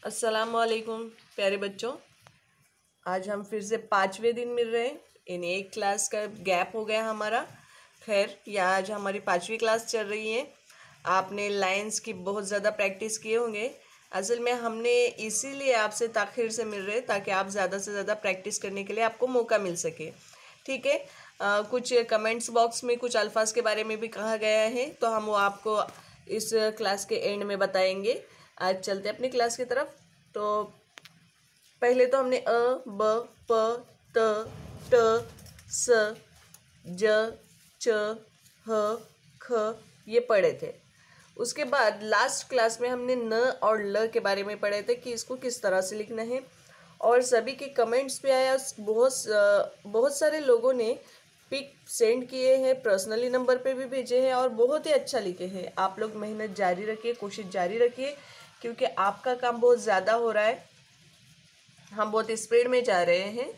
अस्सलामुअलैकुम प्यारे बच्चों। आज हम फिर से 5वें दिन मिल रहे हैं। इन एक क्लास का गैप हो गया हमारा। खैर, यह आज हमारी 5वीं क्लास चल रही है। आपने लाइंस की बहुत ज़्यादा प्रैक्टिस किए होंगे। असल में हमने इसीलिए आपसे ताख़िर से मिल रहे ताकि आप ज़्यादा से ज़्यादा प्रैक्टिस करने के लिए आपको मौका मिल सके। ठीक है। कुछ कमेंट्स बॉक्स में कुछ अल्फाज के बारे में भी कहा गया है, तो हम वो आपको इस क्लास के एंड में बताएंगे। आज चलते अपनी क्लास की तरफ। तो पहले तो हमने अ, ब, प, त, ट, स, ज, च, ह, ख ये पढ़े थे। उसके बाद लास्ट क्लास में हमने न और ल के बारे में पढ़े थे कि इसको किस तरह से लिखना है, और सभी के कमेंट्स पे आया। बहुत सारे लोगों ने पिक सेंड किए हैं, पर्सनली नंबर पे भी भेजे हैं और बहुत ही अच्छा लिखे हैं। आप लोग मेहनत जारी रखिए, कोशिश जारी रखिए, क्योंकि आपका काम बहुत ज़्यादा हो रहा है। हम बहुत स्पीड में जा रहे हैं,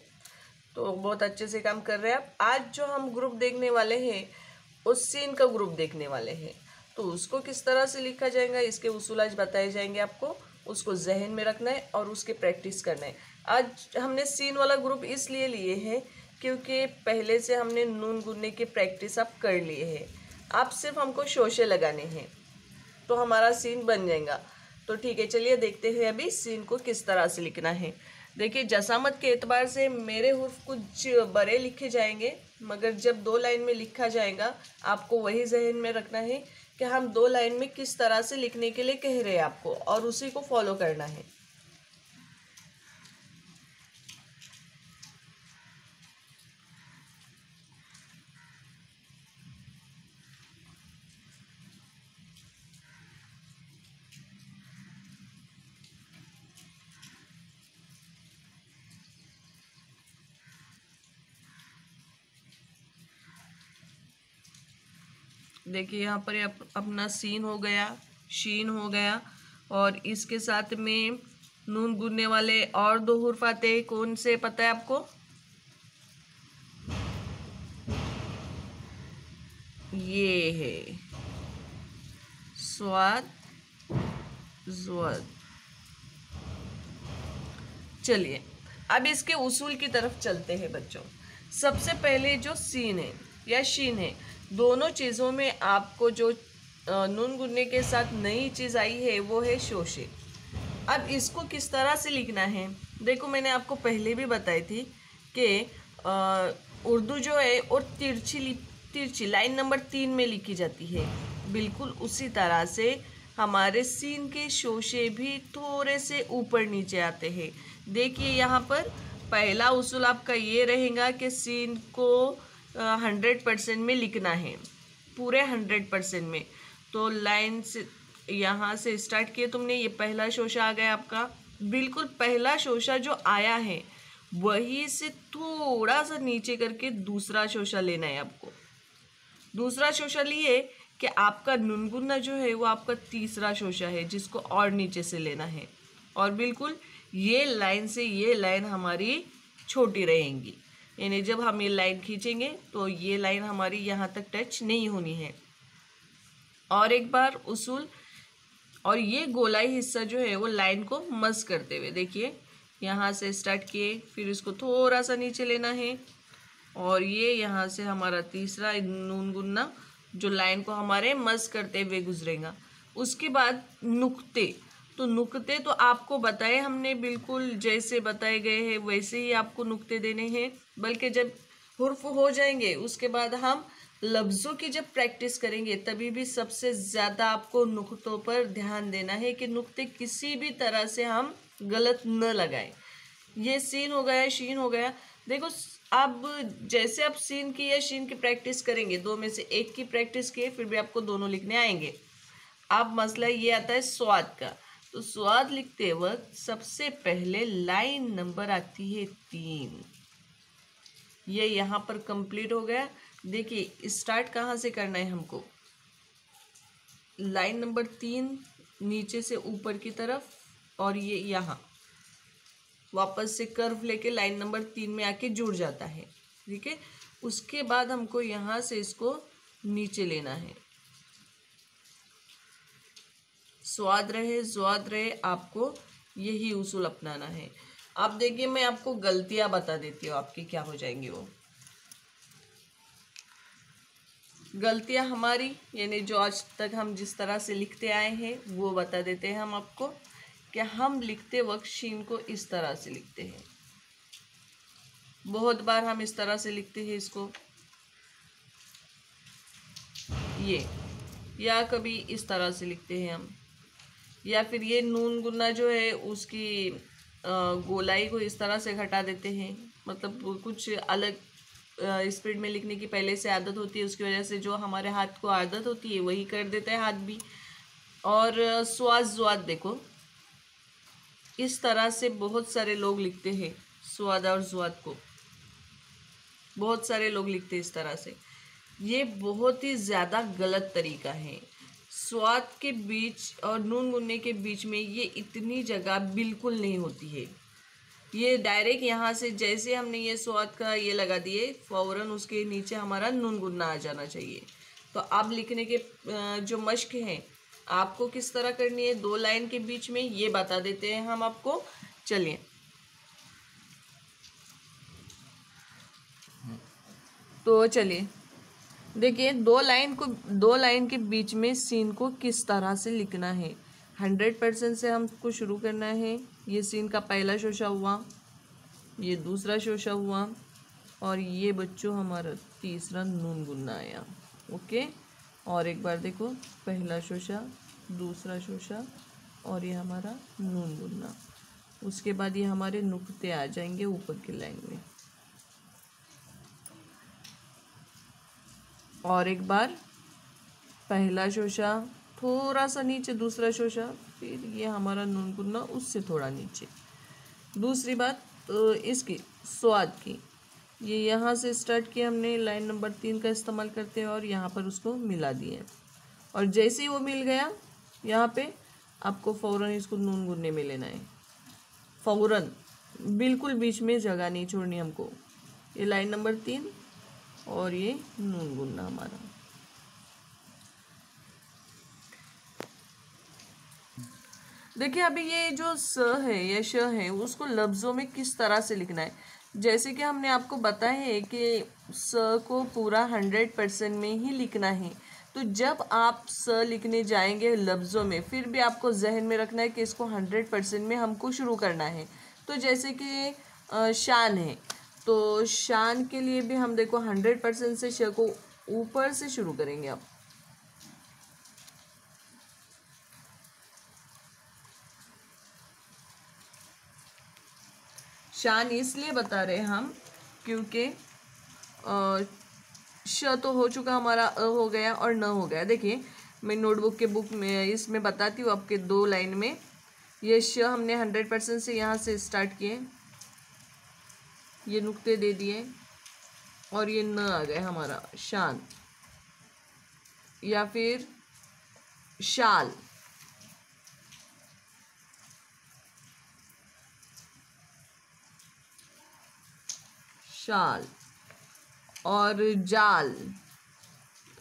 तो बहुत अच्छे से काम कर रहे हैं आप। आज जो हम ग्रुप देखने वाले हैं उस सीन का ग्रुप देखने वाले हैं, तो उसको किस तरह से लिखा जाएगा इसके उसूल आज बताए जाएंगे आपको। उसको जहन में रखना है और उसके प्रैक्टिस करना है। आज हमने सीन वाला ग्रुप इसलिए लिए हैं क्योंकि पहले से हमने नून गुनने की प्रैक्टिस आप कर लिए हैं। आप सिर्फ हमको शोशे लगाने हैं तो हमारा सीन बन जाएगा। तो ठीक है, चलिए देखते हैं अभी सीन को किस तरह से लिखना है। देखिए, जसामत के एतबार से मेरे हुर्फ कुछ बड़े लिखे जाएंगे, मगर जब 2 लाइन में लिखा जाएगा आपको वही जहन में रखना है कि हम 2 लाइन में किस तरह से लिखने के लिए कह रहे हैं आपको, और उसी को फॉलो करना है। देखिए, यहाँ पर अपना सीन हो गया, शीन हो गया, और इसके साथ में नून गुनने वाले और 2 हुर्फ आते हैं। कौन से पता है आपको? ये है स्वाद, ज़्वद। चलिए अब इसके उसूल की तरफ चलते हैं बच्चों। सबसे पहले जो सीन है या शीन है, दोनों चीज़ों में आपको जो नून गुनने के साथ नई चीज़ आई है वो है शोशे। अब इसको किस तरह से लिखना है, देखो मैंने आपको पहले भी बताई थी कि उर्दू जो है और तिरछी लाइन नंबर 3 में लिखी जाती है। बिल्कुल उसी तरह से हमारे सीन के शोशे भी थोड़े से ऊपर नीचे आते हैं। देखिए, यहाँ पर पहला उसूल आपका ये रहेगा कि सीन को 100% में लिखना है, पूरे 100% में। तो लाइन से यहाँ से स्टार्ट किए तुमने, ये पहला शोशा आ गया आपका। बिल्कुल पहला शोशा जो आया है वही से थोड़ा सा नीचे करके दूसरा शोशा लेना है आपको। दूसरा शोशा लिए कि आपका नुनगुना जो है वो आपका तीसरा शोशा है, जिसको और नीचे से लेना है। और बिल्कुल ये लाइन से ये लाइन हमारी छोटी रहेंगी, यानी जब हम ये लाइन खींचेंगे तो ये लाइन हमारी यहाँ तक टच नहीं होनी है। और एक बार उसूल, और ये गोलाई हिस्सा जो है वो लाइन को मस करते हुए, देखिए यहाँ से स्टार्ट किए, फिर इसको थोड़ा सा नीचे लेना है, और ये यहाँ से हमारा तीसरा नून गुन्ना जो लाइन को हमारे मस करते हुए गुजरेगा। उसके बाद नुक्ते, तो नुक्ते तो आपको बताए हमने, बिल्कुल जैसे बताए गए हैं वैसे ही आपको नुक्ते देने हैं। बल्कि जब हुर्फ हो जाएंगे उसके बाद हम लफ्ज़ों की जब प्रैक्टिस करेंगे तभी भी सबसे ज़्यादा आपको नुक्तों पर ध्यान देना है कि नुक्ते किसी भी तरह से हम गलत न लगाएं। ये सीन हो गया, शीन हो गया। देखो, अब जैसे आप सीन की या शीन की प्रैक्टिस करेंगे, 2 में से एक की प्रैक्टिस किए फिर भी आपको दोनों लिखने आएंगे। अब मसला ये आता है स्वाद का। तो स्वाद लिखते वक्त सबसे पहले लाइन नंबर आती है 3। ये यहाँ पर कंप्लीट हो गया। देखिए, स्टार्ट कहाँ से करना है हमको, लाइन नंबर 3 नीचे से ऊपर की तरफ, और ये यहाँ वापस से कर्व लेके लाइन नंबर 3 में आके जुड़ जाता है। ठीक है, उसके बाद हमको यहाँ से इसको नीचे लेना है। स्वाद रहे ज़्वाद रहे, आपको यही उसूल अपनाना है। आप देखिए, मैं आपको गलतियां बता देती हूँ आपकी क्या हो जाएंगी। वो गलतियां हमारी, यानी जो आज तक हम जिस तरह से लिखते आए हैं वो बता देते हैं हम आपको, कि हम लिखते वक्त शीन को इस तरह से लिखते हैं। बहुत बार हम इस तरह से लिखते हैं इसको, ये, या कभी इस तरह से लिखते हैं हम, या फिर ये नून गुन्ना जो है उसकी गोलाई को इस तरह से घटा देते हैं। मतलब कुछ अलग स्पीड में लिखने की पहले से आदत होती है, उसकी वजह से जो हमारे हाथ को आदत होती है वही कर देता है हाथ भी। और स्वाद ज्वाद देखो, इस तरह से बहुत सारे लोग लिखते हैं स्वाद और ज्वाद को, बहुत सारे लोग लिखते हैं इस तरह से। ये बहुत ही ज़्यादा गलत तरीका है। स्वाद के बीच और नून गुन्ने के बीच में ये इतनी जगह बिल्कुल नहीं होती है। ये डायरेक्ट यहाँ से जैसे हमने ये स्वाद का ये लगा दिए, फौरन उसके नीचे हमारा नून गुन्ना आ जाना चाहिए। तो अब लिखने के जो मश्क हैं आपको किस तरह करनी है, 2 लाइन के बीच में, ये बता देते हैं हम आपको। चलिए, तो चलिए देखिए, 2 लाइन के बीच में सीन को किस तरह से लिखना है। 100% से हमको शुरू करना है। ये सीन का पहला शोशा हुआ, ये दूसरा शोशा हुआ, और ये बच्चों हमारा तीसरा नून गुन्ना आया। ओके, और एक बार देखो, पहला शोशा, दूसरा शोशा, और ये हमारा नून गुन्ना। उसके बाद ये हमारे नुक्ते आ जाएंगे ऊपर की लाइन में, और एक बार पहला शोशा, थोड़ा सा नीचे दूसरा शोशा, फिर ये हमारा नून गुन्ना उससे थोड़ा नीचे। दूसरी बात इसकी स्वाद की, ये यहाँ से स्टार्ट किया हमने, लाइन नंबर 3 का इस्तेमाल करते हैं और यहाँ पर उसको मिला दिए। और जैसे ही वो मिल गया यहाँ पे, आपको फ़ौरन इसको नून गुन्ने में लेना है, फ़ौरन, बिल्कुल बीच में जगह नहीं छोड़नी हमको। ये लाइन नंबर 3 और ये नून गुन्ना हमारा। देखिए, अभी ये जो स है या श है उसको लफ्ज़ों में किस तरह से लिखना है। जैसे कि हमने आपको बताया है कि स को पूरा 100% में ही लिखना है। तो जब आप स लिखने जाएंगे लफ्ज़ों में, फिर भी आपको जहन में रखना है कि इसको 100% में हमको शुरू करना है। तो जैसे कि शान है, तो शान के लिए भी हम देखो 100% से श को ऊपर से शुरू करेंगे। अब शान इसलिए बता रहे हम क्योंकि श तो हो चुका हमारा, अ हो गया और न हो गया। देखिए, मैं नोटबुक के बुक में इसमें बताती हूँ आपके 2 लाइन में। ये श हमने 100% से यहाँ से स्टार्ट किए, ये नुक्ते दे दिए, और ये न आ गया हमारा शान, या फिर शाल, शाल, और जाल।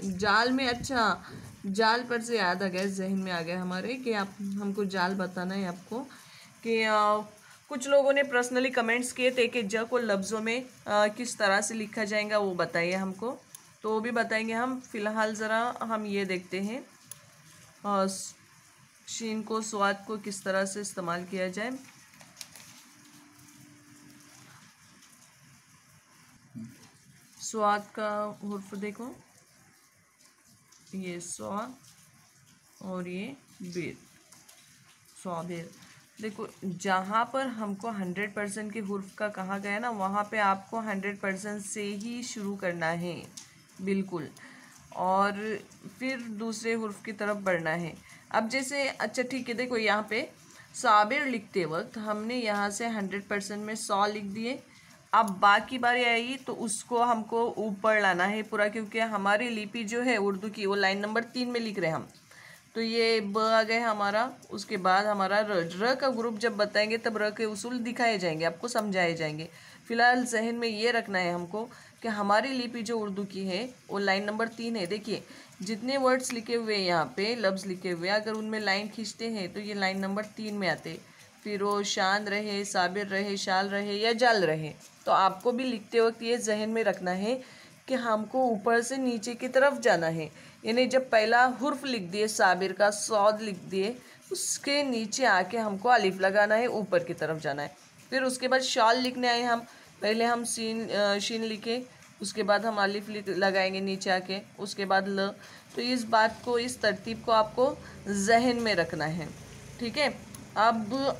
जाल में, अच्छा, जाल पर से याद आ गया, जहन में आ गया हमारे कि आप हमको जाल बताना है आपको। कि कुछ लोगों ने पर्सनली कमेंट्स किए थे कि ज को लफ्ज़ों में किस तरह से लिखा जाएगा वो बताइए हमको, तो वो भी बताएंगे हम। फ़िलहाल ज़रा हम ये देखते हैं शीन को, स्वाद को किस तरह से इस्तेमाल किया जाए। स्वाद का हुर्फ देखो, ये स्वा और ये बेर, स्वाबेर। देखो, जहाँ पर हमको 100% के हुर्फ का कहा गया ना, वहाँ पे आपको 100% से ही शुरू करना है, बिल्कुल, और फिर दूसरे हुर्फ की तरफ बढ़ना है। अब जैसे, अच्छा ठीक है, देखो यहाँ पे साबिर लिखते वक्त हमने यहाँ से 100% में 100 लिख दिए। अब बाकी बारी आएगी तो उसको हमको ऊपर लाना है पूरा, क्योंकि हमारी लिपि जो है उर्दू की वो लाइन नंबर 3 में लिख रहे हैं हम। तो ये ब आ गए हमारा, उसके बाद हमारा र का ग्रुप जब बताएंगे तब र के उसूल दिखाए जाएंगे, आपको समझाए जाएंगे। फिलहाल जहन में ये रखना है हमको कि हमारी लिपि जो उर्दू की है वो लाइन नंबर 3 है। देखिए, जितने वर्ड्स लिखे हुए हैं यहाँ पे, लफ्ज़ लिखे हुए, अगर उनमें लाइन खींचते हैं तो ये लाइन नंबर 3 में आते। फिर वो शान रहे, साबिर रहे, शाल रहे या जल रहे। तो आपको भी लिखते वक्त ये जहन में रखना है कि हमको ऊपर से नीचे की तरफ जाना है। यानी जब पहला हुर्फ लिख दिए साबिर का, सौद लिख दिए, उसके नीचे आके हमको अलिफ लगाना है, ऊपर की तरफ जाना है। फिर उसके बाद शाल लिखने आए हम, पहले हम शीन लिखे, उसके बाद हम अलिफ लगाएंगे नीचे आके, उसके बाद ल। तो इस बात को, इस तरतीब को आपको जहन में रखना है। ठीक है। अब